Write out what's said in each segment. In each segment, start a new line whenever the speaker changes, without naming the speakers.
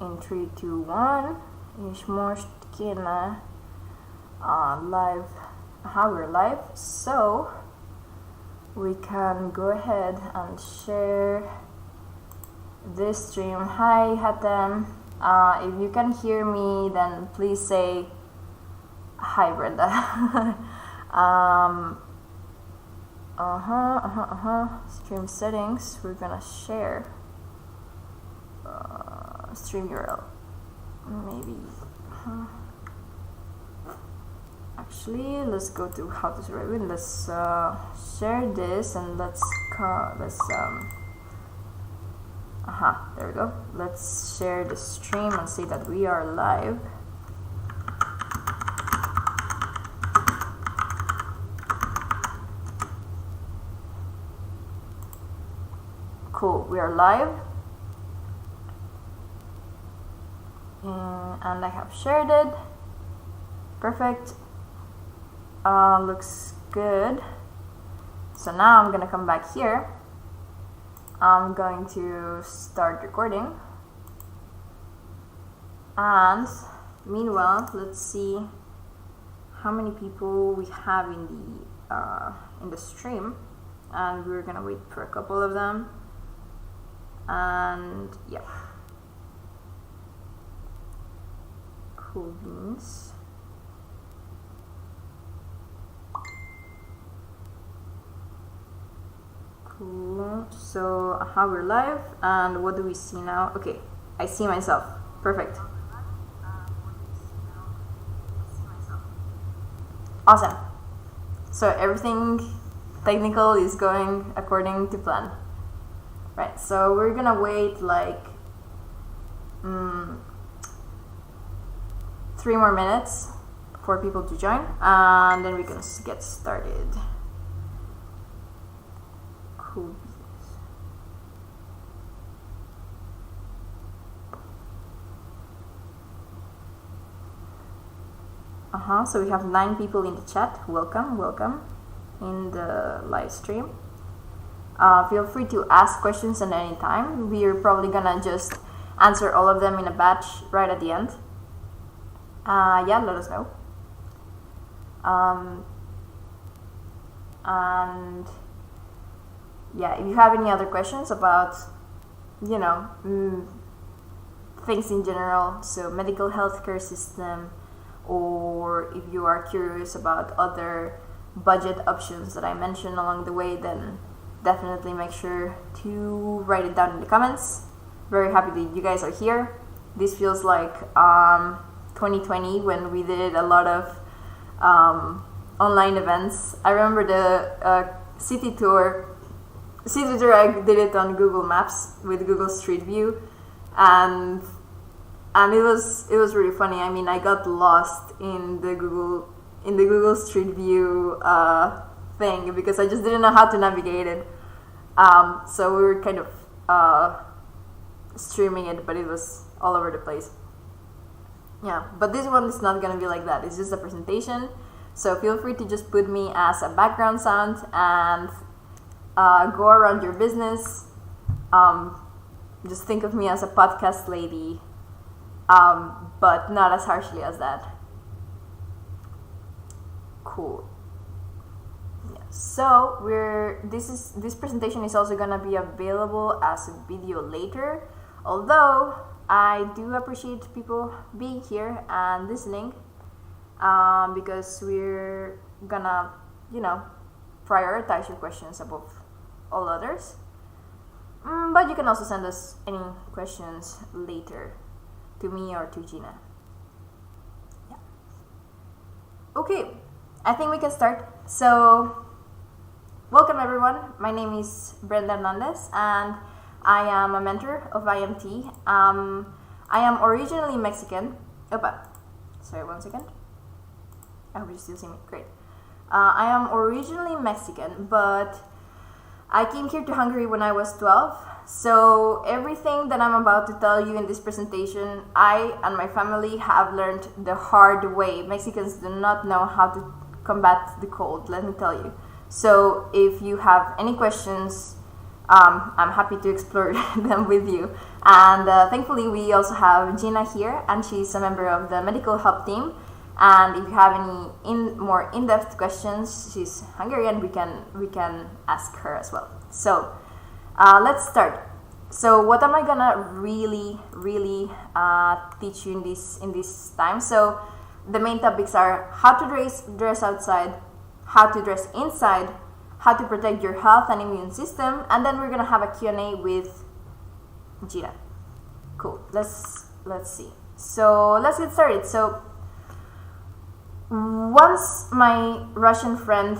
in 3, 2, 1. Is Morstkina live? We're live, so we can go ahead and share this stream. Hi Hatem. If you can hear me, then please say hi, Brenda. Stream settings. We're gonna share stream URL. Maybe. Actually, let's go to how to survive it. Let's share this and let's there we go. Let's share the stream and say that we are live. Cool, we are live. And I have shared it. Perfect. Looks good. So now I'm gonna come back here. I'm going to start recording. And meanwhile, let's see how many people we have in the stream. And we're gonna wait for a couple of them. And yeah. Cool beans. Cool. So we're live, and what do we see now? Okay, I see myself. Perfect. Awesome. So everything technical is going according to plan. Right, so we're gonna wait like 3 more minutes for people to join, and then we can get started. Cool. So we have 9 people in the chat. Welcome in the live stream. Feel free to ask questions at any time. We are probably gonna just answer all of them in a batch right at the end. Yeah, let us know. And yeah, if you have any other questions about, things in general, so medical healthcare system, or if you are curious about other budget options that I mentioned along the way, then definitely make sure to write it down in the comments. Very happy that you guys are here. This feels like 2020 when we did a lot of online events. I remember the city tour I did it on Google Maps with Google Street View, and it was really funny. I mean, I got lost in the Google Street View thing because I just didn't know how to navigate it. So we were kind of streaming it, but it was all over the place. Yeah, but this one is not gonna be like that. It's just a presentation, so feel free to just put me as a background sound and go around your business. Just think of me as a podcast lady, but not as harshly as that. Cool. Yeah. So this presentation is also gonna be available as a video later. Although I do appreciate people being here and listening, because we're gonna, prioritize your questions above all others. But you can also send us any questions later to me or to Gina. Yeah. Okay, I think we can start. So, welcome everyone. My name is Brenda Hernandez, and I am a mentor of IMT. I am originally Mexican. Sorry, 1 second. I hope you still see me. Great. I am originally Mexican, but I came here to Hungary when I was 12. So everything that I'm about to tell you in this presentation, I and my family have learned the hard way. Mexicans do not know how to combat the cold, let me tell you. So if you have any questions, I'm happy to explore them with you. And thankfully, we also have Gina here, and she's a member of the medical help team. And if you have any more in-depth questions, she's Hungarian, we can ask her as well. So let's start. So what am I gonna really teach you in this time? So the main topics are how to dress outside, how to dress inside, how to protect your health and immune system, and then we're gonna have a Q&A with Gina. Cool. Let's see. So let's get started. So once my Russian friend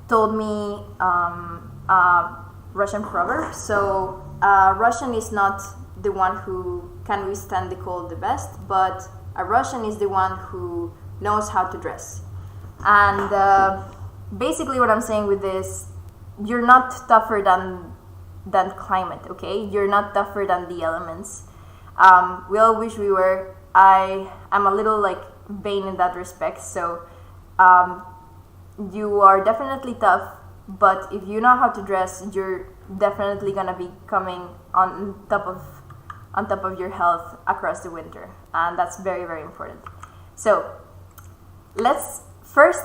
told me a Russian proverb. So Russian is not the one who can withstand the cold the best, but a Russian is the one who knows how to dress. And basically what I'm saying with this, you're not tougher than climate, okay? You're not tougher than the elements. We all wish we were. I'm a little like vain in that respect, so you are definitely tough, but if you know how to dress, you're definitely gonna be coming on top of your health across the winter, and that's very, very important. So let's start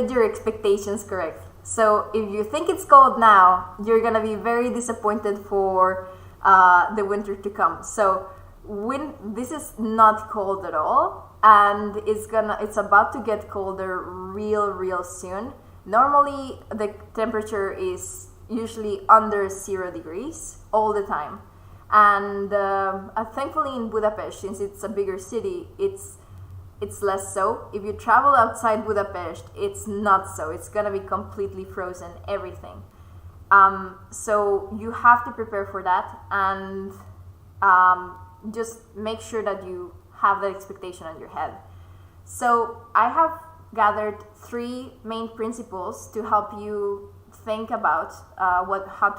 with your expectations correct. So if you think it's cold now, you're gonna be very disappointed for the winter to come. So this is not cold at all, and it's about to get colder real soon. Normally the temperature is usually under 0 degrees all the time, and thankfully in Budapest, since it's a bigger city, it's less so. If you travel outside Budapest, it's not so. It's gonna be completely frozen, everything. So you have to prepare for that, and just make sure that you have that expectation on your head. So I have gathered 3 main principles to help you think about how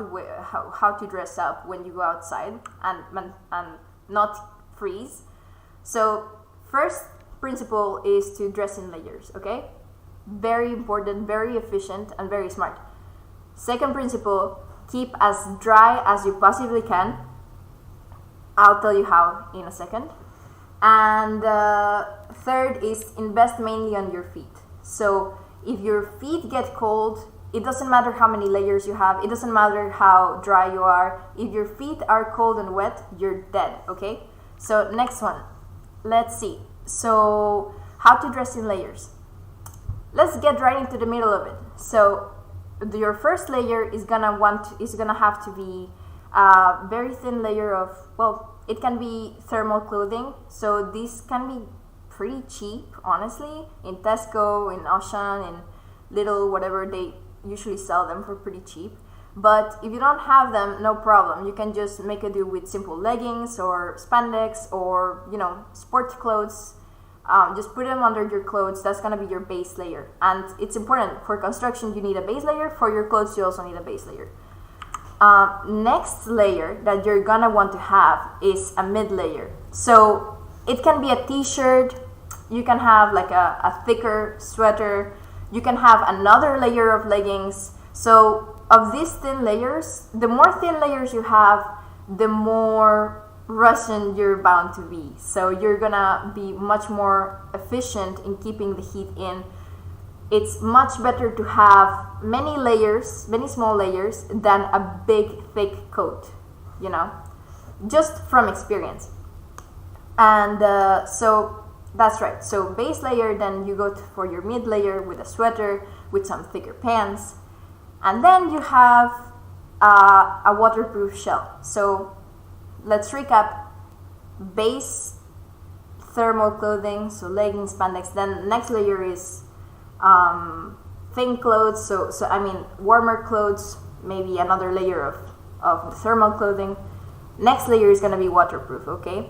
to dress up when you go outside and not freeze. So first principle is to dress in layers, okay? Very important, very efficient, and very smart. Second principle, keep as dry as you possibly can. I'll tell you how in a second. And third is invest mainly on your feet. So if your feet get cold, it doesn't matter how many layers you have, it doesn't matter how dry you are. If your feet are cold and wet, you're dead, okay? So next one, let's see. So how to dress in layers. Let's get right into the middle of it. So your first layer is gonna have to be a very thin layer of, well, it can be thermal clothing. So this can be pretty cheap, honestly, in Tesco, in Auchan, in Lidl, whatever, they usually sell them for pretty cheap. But if you don't have them, no problem. You can just make a do with simple leggings or spandex or, sport clothes. Just put them under your clothes. That's gonna be your base layer. And it's important, for construction you need a base layer. For your clothes you also need a base layer. Next layer that you're gonna want to have is a mid layer. So it can be a t-shirt, you can have like a thicker sweater, you can have another layer of leggings. So of these thin layers, the more thin layers you have, the more Russian you're bound to be. So you're gonna be much more efficient in keeping the heat in. It's much better to have many layers, many small layers, than a big thick coat, just from experience. And so that's right. So base layer, then you go for your mid layer with a sweater, with some thicker pants, and then you have a waterproof shell. So let's recap. Base thermal clothing, so leggings, spandex. Then next layer is thin clothes, so warmer clothes, maybe another layer of thermal clothing. Next layer is going to be waterproof, okay?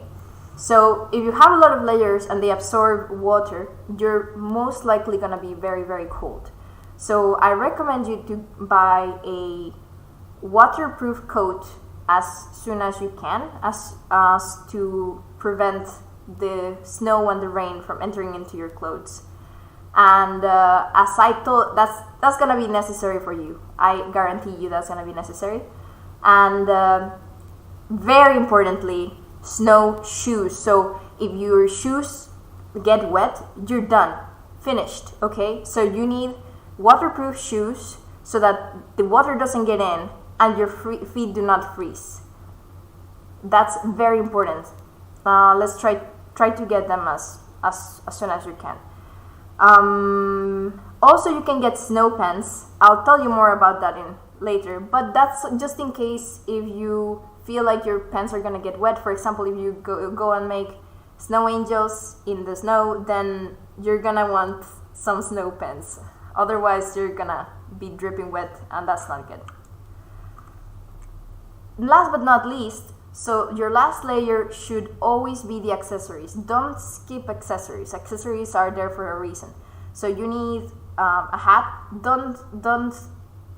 So if you have a lot of layers and they absorb water, you're most likely going to be very, very cold. So I recommend you to buy a waterproof coat as soon as you can, as to prevent the snow and the rain from entering into your clothes. And as I told, that's gonna be necessary for you. I guarantee you that's gonna be necessary. And very importantly, snow shoes. So if your shoes get wet, you're done, finished. Okay, so you need waterproof shoes so that the water doesn't get in and your feet do not freeze. That's very important. Let's try to get them as soon as you can. Also, you can get snow pants. I'll tell you more about that later, but that's just in case if you feel like your pants are gonna get wet. For example, if you go and make snow angels in the snow, then you're gonna want some snow pants. Otherwise, you're gonna be dripping wet, and that's not good. Last but not least, so your last layer should always be the accessories. Don't skip accessories. Accessories are there for a reason. So you need a hat. Don't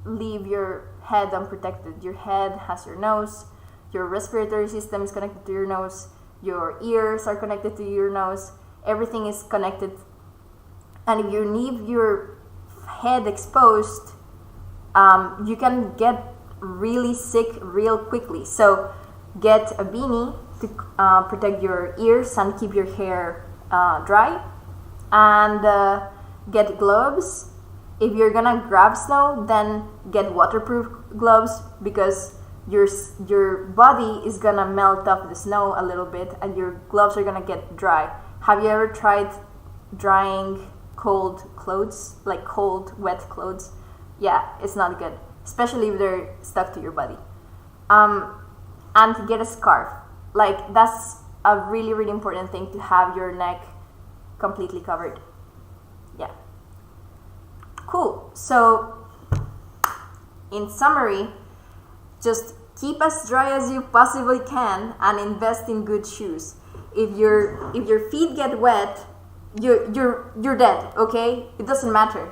leave your head unprotected. Your head has your nose. Your respiratory system is connected to your nose. Your ears are connected to your nose. Everything is connected. And if you leave your head exposed, you can get really sick real quickly. So get a beanie to protect your ears and keep your hair dry, and get gloves. If you're gonna grab snow, then get waterproof gloves, because your body is gonna melt off the snow a little bit and your gloves are gonna get dry. Have you ever tried drying cold clothes, like cold wet clothes? Yeah, it's not good, especially if they're stuck to your body. And get a scarf. Like, that's a really, really important thing, to have your neck completely covered. Yeah. Cool. So, in summary, just keep as dry as you possibly can and invest in good shoes. If your feet get wet, you're dead, okay? It doesn't matter.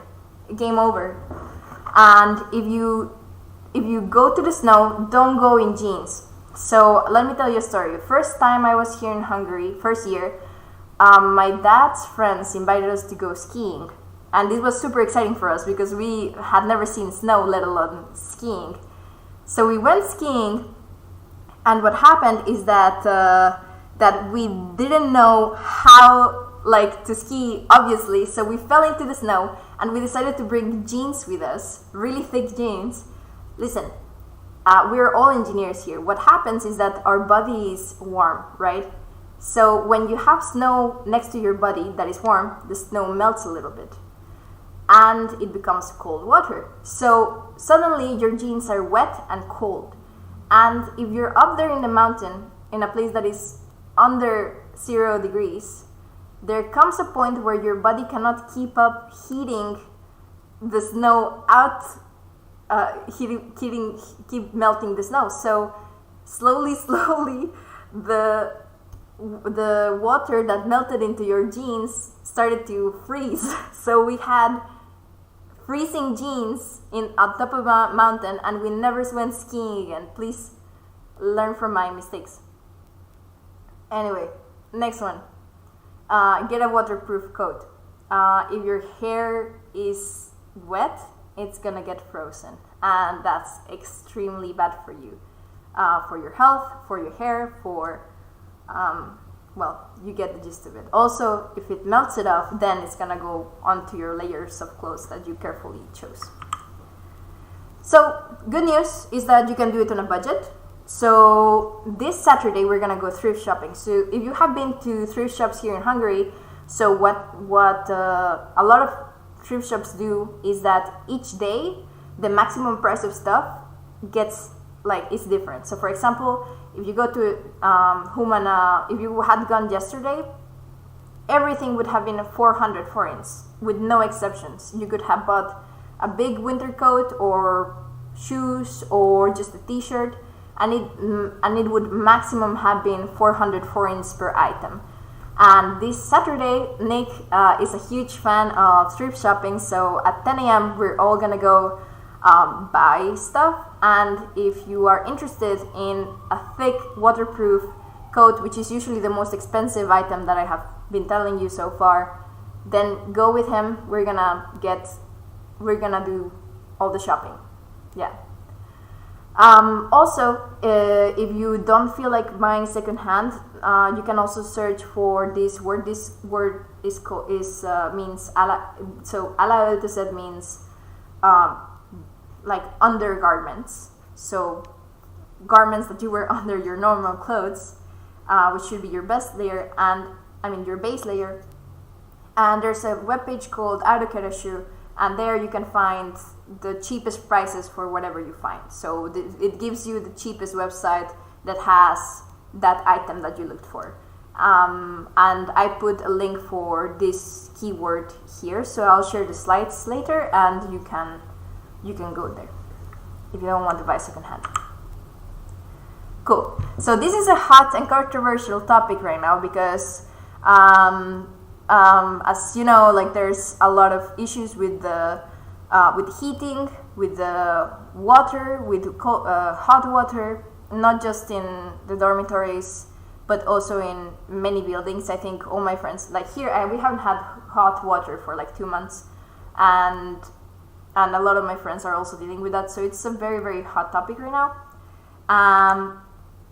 Game over. And if you go to the snow, don't go in jeans. So let me tell you a story. First time I was here in Hungary, first year, my dad's friends invited us to go skiing. And this was super exciting for us because we had never seen snow, let alone skiing. So we went skiing, and what happened is that we didn't know how to ski, obviously. So we fell into the snow, and we decided to bring jeans with us, really thick jeans. Listen, we're all engineers here. What happens is that our body is warm, right? So when you have snow next to your body that is warm, the snow melts a little bit and it becomes cold water. So suddenly your jeans are wet and cold. And if you're up there in the mountain, in a place that is under 0 degrees, there comes a point where your body cannot keep up heating the snow out, keep melting the snow. So slowly, the water that melted into your jeans started to freeze. So we had freezing jeans on top of a mountain, and we never went skiing again. Please learn from my mistakes. Anyway, next one. Get a waterproof coat. If your hair is wet, it's gonna get frozen, and that's extremely bad for you, for your health, for your hair, for well, you get the gist of it. Also, if it melts it off, then it's gonna go onto your layers of clothes that you carefully chose. So, good news is that you can do it on a budget. So, this Saturday we're gonna go thrift shopping. So, if you have been to thrift shops here in Hungary, so what a lot of thrift shops do is that each day the maximum price of stuff gets is different. So for example, if you go to Humana, if you had gone yesterday, everything would have been 400 forints with no exceptions. You could have bought a big winter coat or shoes or just a t-shirt, and it would maximum have been 400 forints per item. And this Saturday, Nick is a huge fan of thrift shopping, so at 10 a.m. we're all gonna go buy stuff. And if you are interested in a thick waterproof coat, which is usually the most expensive item that I have been telling you so far, then go with him. We're gonna do all the shopping. Yeah. Also, if you don't feel like buying secondhand, you can also search for this word. This word means ala. So ala set means like undergarments. So garments that you wear under your normal clothes, which should be your best layer, your base layer. And there's a webpage called Autokerashu, and there you can find the cheapest prices for whatever you find. So it gives you the cheapest website that has that item that you looked for. And I put a link for this keyword here, so I'll share the slides later, and you can go there if you don't want to buy secondhand. Cool. So this is a hot and controversial topic right now because, as you know, like there's a lot of issues with the heating, with the water, with hot water, not just in the dormitories, but also in many buildings. I think all my friends, like here, we haven't had hot water for like 2 months, and a lot of my friends are also dealing with that. So it's a very, very hot topic right now.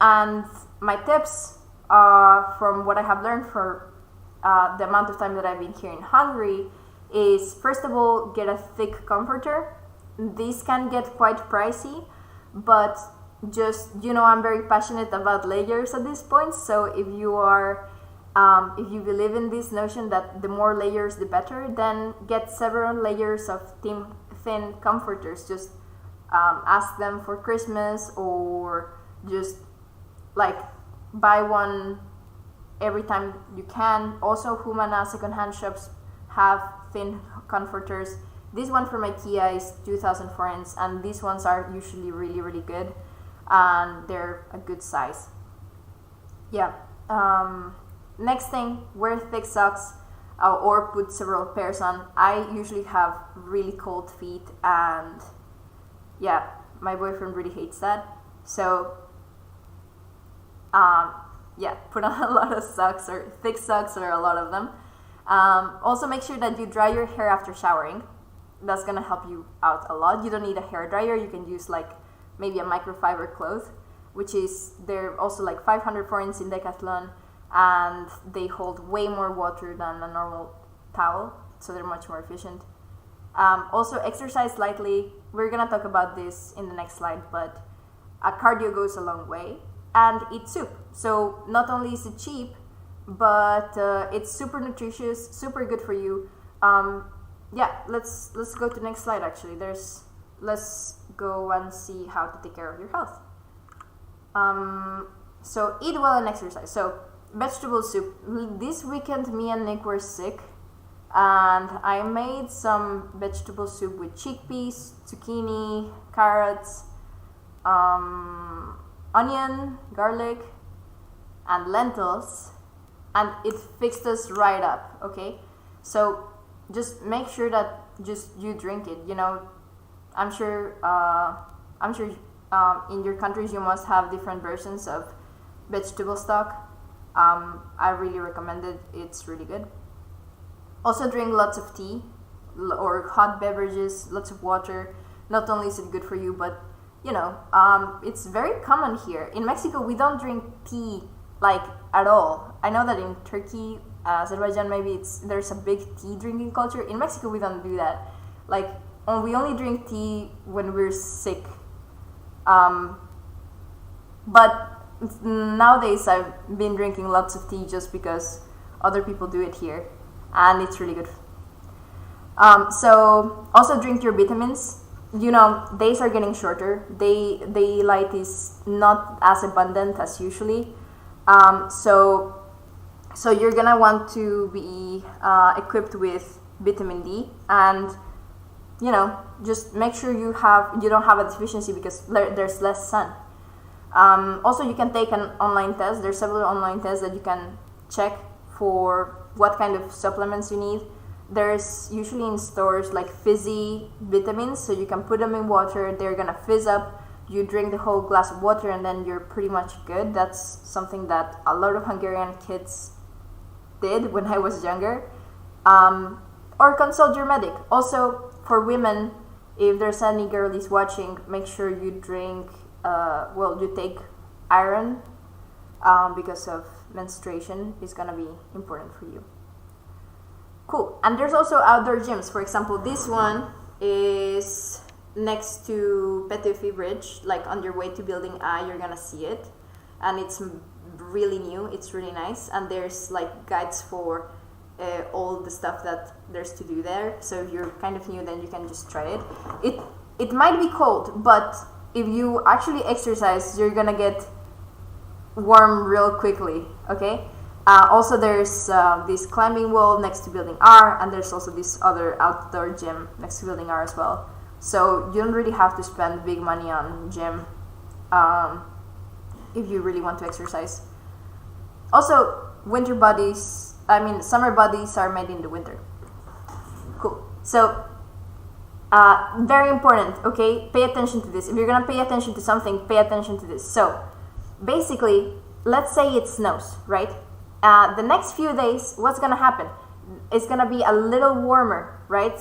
And my tips, from what I have learned for the amount of time that I've been here in Hungary, is first of all, get a thick comforter. These can get quite pricey, but just, I'm very passionate about layers at this point. So if you believe in this notion that the more layers the better, then get several layers of thin comforters. Just ask them for Christmas, or just like buy one every time you can. Also, Humana secondhand shops have thin comforters. This one from IKEA is 2,000 forints, and these ones are usually really, really good, and they're a good size. Yeah. Next thing, wear thick socks, or put several pairs on. I usually have really cold feet, and yeah, my boyfriend really hates that. So put on a lot of socks, or thick socks, or a lot of them. Also, make sure that you dry your hair after showering. That's gonna help you out a lot. You don't need a hair dryer. You can use like maybe a microfiber cloth, which is, they're also like 500 forints in Decathlon, and they hold way more water than a normal towel, so they're much more efficient. Also, exercise lightly. We're gonna talk about this in the next slide, but cardio goes a long way. And eat soup. So not only is it cheap, but it's super nutritious, super good for you. Let's go to the next slide. Actually, let's go and see how to take care of your health. So eat well and exercise. So vegetable soup. This weekend, me and Nick were sick, and I made some vegetable soup with chickpeas, zucchini, carrots, onion, garlic, and lentils, and it fixed us right up. Okay, so just make sure that you drink it. I'm sure in your countries you must have different versions of vegetable stock. I really recommend it. It's really good. Also, drink lots of tea or hot beverages, lots of water. Not only is it good for you, but it's very common here. In Mexico, we don't drink tea like at all. I know that in Turkey, Azerbaijan, maybe there's a big tea drinking culture. In Mexico, we don't do that. Like, we only drink tea when we're sick. But nowadays, I've been drinking lots of tea just because other people do it here, and it's really good. So also drink your vitamins. Days are getting shorter. Daylight is not as abundant as usually. So you're gonna want to be equipped with vitamin D, and just make sure you don't have a deficiency because there's less sun. Also, you can take an online test. There's several online tests that you can check for what kind of supplements you need. There's usually in stores like fizzy vitamins, so you can put them in water. They're gonna fizz up. You drink the whole glass of water, and then you're pretty much good. That's something that a lot of Hungarian kids did when I was younger. Or consult your medic. Also, for women, if there's any girlies watching, make sure you drink, you take iron, because of menstruation is gonna be important for you. Cool. And there's also outdoor gyms. For example, this one is next to Petit Bridge, like on your way to Building I, you're gonna see it. And it's really new, it's really nice. And there's like guides for all the stuff that there's to do there. So if you're kind of new, then you can just try it. It might be cold, but if you actually exercise, you're gonna get warm real quickly, okay? Also, there's this climbing wall next to Building R, and there's also this other outdoor gym next to Building R as well. So you don't really have to spend big money on gym if you really want to exercise. Also, summer bodies are made in the winter. Cool. So, very important, okay? Pay attention to this. If you're gonna pay attention to something, pay attention to this. So, basically, let's say it snows, right? The next few days, what's gonna happen? It's gonna be a little warmer, right?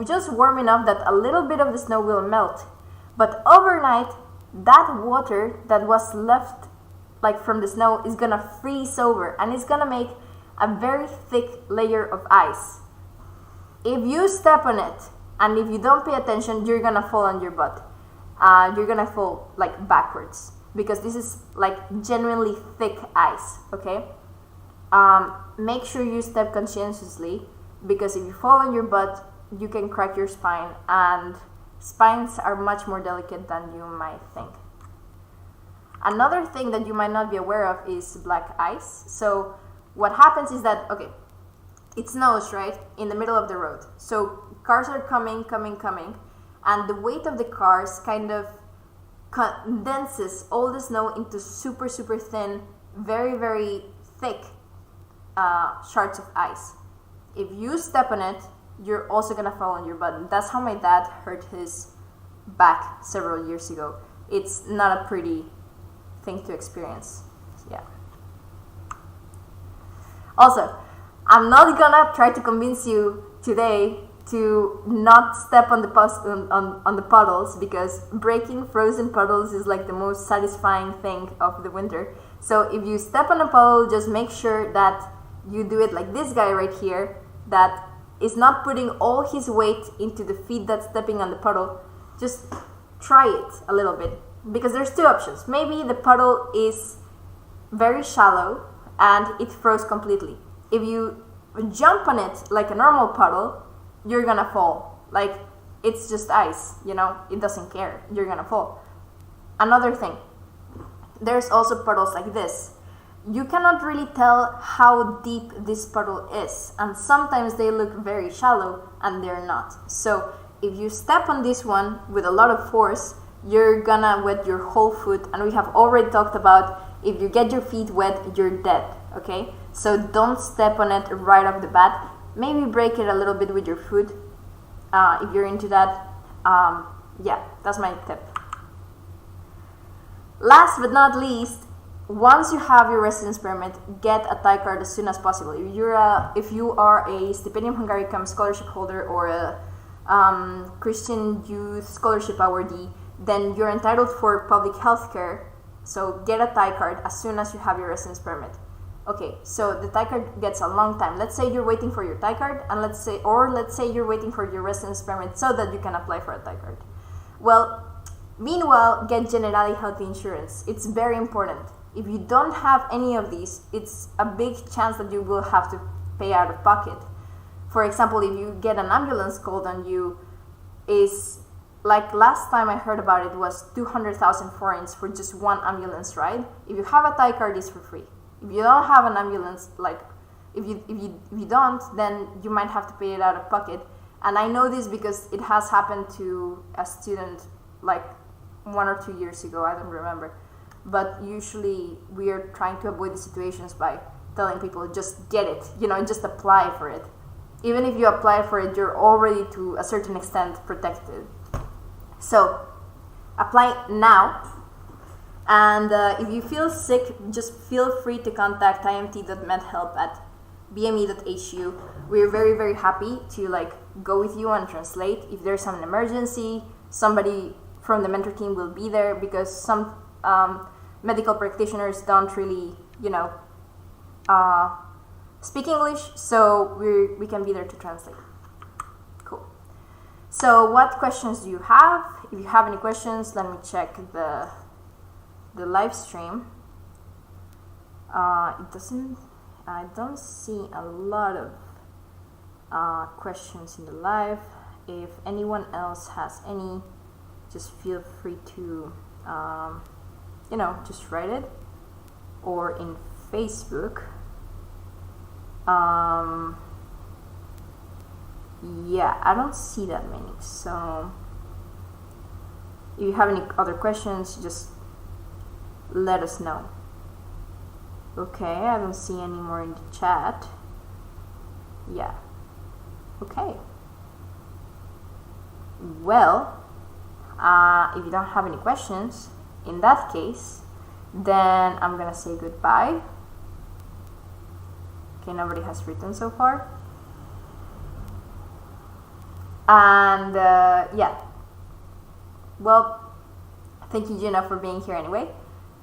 Just warm enough that a little bit of the snow will melt. But overnight, that water that was left like from the snow is gonna freeze over, and it's gonna make a very thick layer of ice. If you step on it, and if you don't pay attention, you're gonna fall on your butt. You're gonna fall like backwards, because this is like genuinely thick ice, okay? Make sure you step conscientiously, because if you fall on your butt, you can crack your spine, and spines are much more delicate than you might think. Another thing that you might not be aware of is black ice. So what happens is that, okay, it snows, right, in the middle of the road. So cars are coming, and the weight of the cars kind of condenses all the snow into super, super thin, very, very thick shards of ice. If you step on it, you're also gonna fall on your butt. That's how my dad hurt his back several years ago. It's not a pretty thing to experience. Yeah. Also, I'm not gonna try to convince you today to not step on the on the puddles, because breaking frozen puddles is like the most satisfying thing of the winter. So if you step on a puddle, just make sure that you do it like this guy right here, that is not putting all his weight into the feet that's stepping on the puddle. Just try it a little bit, because there's two options. Maybe the puddle is very shallow and it froze completely. If you jump on it like a normal puddle, you're gonna fall. Like, it's just ice, you know, it doesn't care, you're gonna fall. Another thing, there's also puddles like this. You cannot really tell how deep this puddle is, and sometimes they look very shallow and they're not. So if you step on this one with a lot of force, you're gonna wet your whole foot, and we have already talked about if you get your feet wet, you're dead, okay? So don't step on it right off the bat. Maybe break it a little bit with your foot if you're into that. Yeah, that's my tip. Last but not least, once you have your residence permit, get a Thai card as soon as possible. If you are a Stipendium Hungaricum scholarship holder or a Christian Youth Scholarship awardee, then you're entitled for public health care. So get a Thai card as soon as you have your residence permit. Okay, so the Thai card gets a long time. Let's say you're waiting for your Thai card, and let's say you're waiting for your residence permit so that you can apply for a Thai card. Well, meanwhile, get Generali Health Insurance. It's very important. If you don't have any of these, it's a big chance that you will have to pay out of pocket. For example, if you get an ambulance called on you, is like last time I heard about it was 200,000 forints for just one ambulance ride. If you have a Thai card, it's for free. If you don't have an ambulance, like if you don't, then you might have to pay it out of pocket. And I know this because it has happened to a student like 1 or 2 years ago, I don't remember. But usually we are trying to avoid the situations by telling people just get it, just apply for it. Even if you apply for it, you're already to a certain extent protected. So apply now. And if you feel sick, just feel free to contact imt.medhelp at bme.hu. We're very, very happy to like go with you and translate. If there's an emergency, somebody from the mentor team will be there, because some medical practitioners don't really, speak English, so we can be there to translate. Cool. So what questions do you have? If you have any questions, let me check the live stream. I don't see a lot of questions in the live. If anyone else has any, just feel free to just write it, or in Facebook. Yeah, I don't see that many. So if you have any other questions, just let us know. Okay, I don't see any more in the chat. Yeah. Okay. Well, if you don't have any questions, in that case, then I'm gonna say goodbye. Okay, nobody has written so far. And yeah. Well, thank you, Gina, for being here anyway.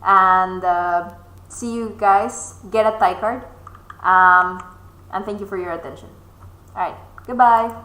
And see you guys. Get a Thai card. And thank you for your attention. Alright, goodbye.